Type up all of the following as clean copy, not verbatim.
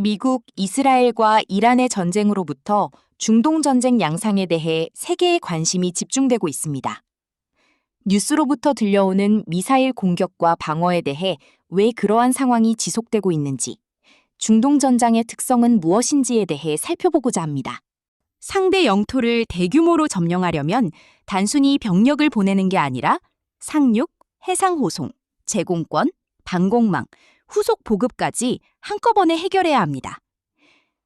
미국, 이스라엘과 이란의 전쟁으로부터 중동 전쟁 양상에 대해 세계의 관심이 집중되고 있습니다. 뉴스로부터 들려오는 미사일 공격과 방어에 대해 왜 그러한 상황이 지속되고 있는지, 중동 전장의 특성은 무엇인지에 대해 살펴보고자 합니다. 상대 영토를 대규모로 점령하려면 단순히 병력을 보내는 게 아니라 상륙, 해상 호송, 제공권, 방공망, 후속 보급까지 한꺼번에 해결해야 합니다.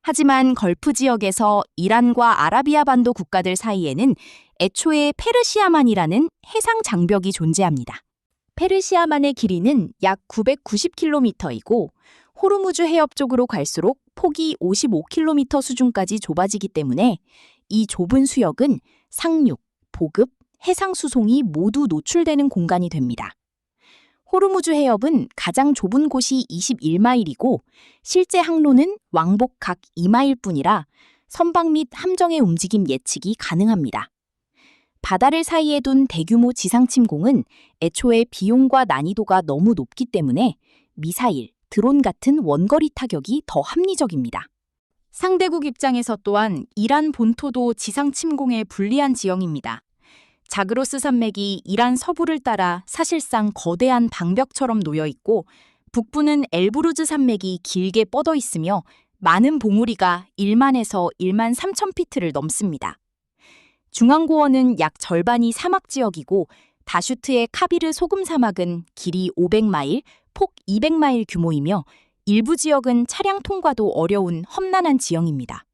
하지만 걸프 지역에서 이란과 아라비아 반도 국가들 사이에는 애초에 페르시아만이라는 해상 장벽이 존재합니다. 페르시아만의 길이는 약 990km이고 호르무즈 해협 쪽으로 갈수록 폭이 55km 수준까지 좁아지기 때문에 이 좁은 수역은 상륙, 보급, 해상 수송이 모두 노출되는 공간이 됩니다. 호르무즈 해협은 가장 좁은 곳이 21마일이고 실제 항로는 왕복 각 2마일 뿐이라 선박 및 함정의 움직임 예측이 가능합니다. 바다를 사이에 둔 대규모 지상 침공은 애초에 비용과 난이도가 너무 높기 때문에 미사일, 드론 같은 원거리 타격이 더 합리적입니다. 상대국 입장에서 또한 이란 본토도 지상 침공에 불리한 지형입니다. 자그로스 산맥이 이란 서부를 따라 사실상 거대한 방벽처럼 놓여 있고 북부는 엘브루즈 산맥이 길게 뻗어 있으며 많은 봉우리가 1만에서 1만 3천 피트를 넘습니다. 중앙고원은 약 절반이 사막 지역이고 다슈트의 카비르 소금 사막은 길이 500마일, 폭 200마일 규모이며 일부 지역은 차량 통과도 어려운 험난한 지형입니다.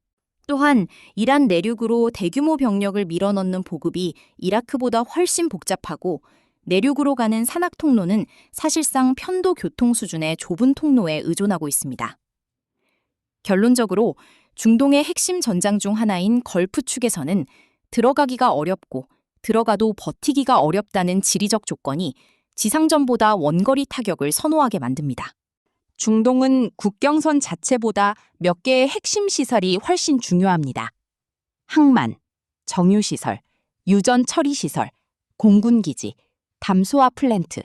또한 이란 내륙으로 대규모 병력을 밀어넣는 보급이 이라크보다 훨씬 복잡하고 내륙으로 가는 산악 통로는 사실상 편도 교통 수준의 좁은 통로에 의존하고 있습니다. 결론적으로 중동의 핵심 전장 중 하나인 걸프 축에서는 들어가기가 어렵고 들어가도 버티기가 어렵다는 지리적 조건이 지상전보다 원거리 타격을 선호하게 만듭니다. 중동은 국경선 자체보다 몇 개의 핵심 시설이 훨씬 중요합니다. 항만, 정유시설, 유전 처리시설, 공군기지, 담소화 플랜트,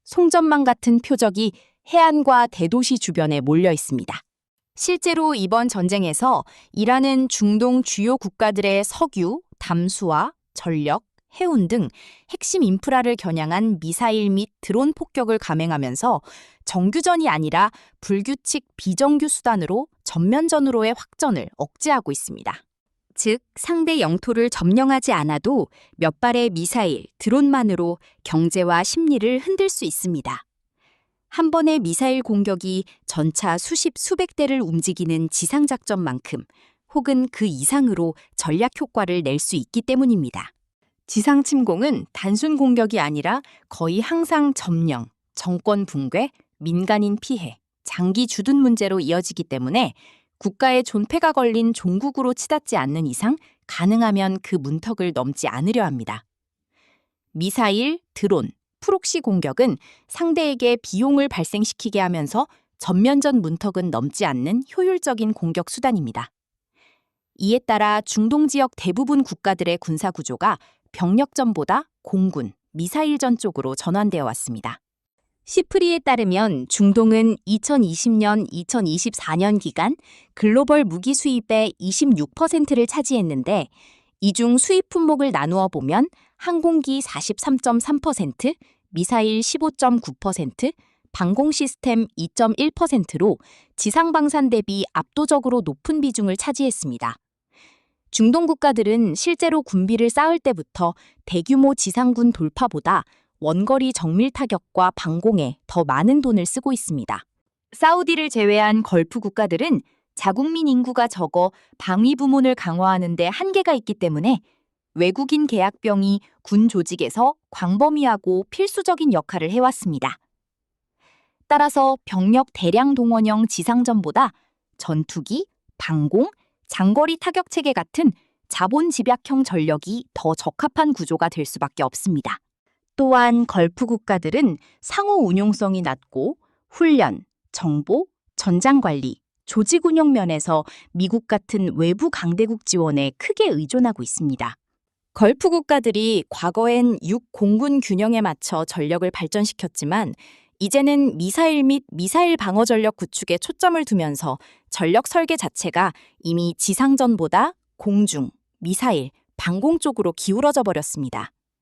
송전망 같은 표적이 해안과 대도시 주변에 몰려 있습니다. 실제로 이번 전쟁에서 이란은 중동 주요 국가들의 석유, 담수화, 전력, 해운 등 핵심 인프라를 겨냥한 미사일 및 드론 폭격을 감행하면서 정규전이 아니라 불규칙 비정규 수단으로 전면전으로의 확전을 억제하고 있습니다. 즉, 상대 영토를 점령하지 않아도 몇 발의 미사일, 드론만으로 경제와 심리를 흔들 수 있습니다. 한 번의 미사일 공격이 전차 수십 수백 대를 움직이는 지상작전만큼 혹은 그 이상으로 전략 효과를 낼 수 있기 때문입니다. 지상 침공은 단순 공격이 아니라 거의 항상 점령, 정권 붕괴, 민간인 피해, 장기 주둔 문제로 이어지기 때문에 국가의 존폐가 걸린 종국으로 치닫지 않는 이상 가능하면 그 문턱을 넘지 않으려 합니다. 미사일, 드론, 프록시 공격은 상대에게 비용을 발생시키게 하면서 전면전 문턱은 넘지 않는 효율적인 공격 수단입니다. 이에 따라 중동 지역 대부분 국가들의 군사 구조가 병력전보다 공군, 미사일전 쪽으로 전환되어 왔습니다. 시프리에 따르면 중동은 2020년-2024년 기간 글로벌 무기 수입의 26%를 차지했는데 이 중 수입 품목을 나누어 보면 항공기 43.3%, 미사일 15.9%, 방공 시스템 2.1%로 지상방산 대비 압도적으로 높은 비중을 차지했습니다. 중동 국가들은 실제로 군비를 쌓을 때부터 대규모 지상군 돌파보다 원거리 정밀 타격과 방공에 더 많은 돈을 쓰고 있습니다. 사우디를 제외한 걸프 국가들은 자국민 인구가 적어 방위 부문을 강화하는 데 한계가 있기 때문에 외국인 계약병이 군 조직에서 광범위하고 필수적인 역할을 해왔습니다. 따라서 병력 대량 동원형 지상전보다 전투기, 방공, 장거리 타격 체계 같은 자본 집약형 전력이 더 적합한 구조가 될 수밖에 없습니다. 또한 걸프 국가들은 상호 운용성이 낮고 훈련, 정보, 전장 관리, 조직 운영 면에서 미국 같은 외부 강대국 지원에 크게 의존하고 있습니다. 걸프 국가들이 과거엔 육 공군 균형에 맞춰 전력을 발전시켰지만 이제는 미사일 및 미사일 방어 전력 구축에 초점을 두면서 전력 설계 자체가 이미 지상전보다 공중, 미사일, 방공 쪽으로 기울어져 버렸습니다.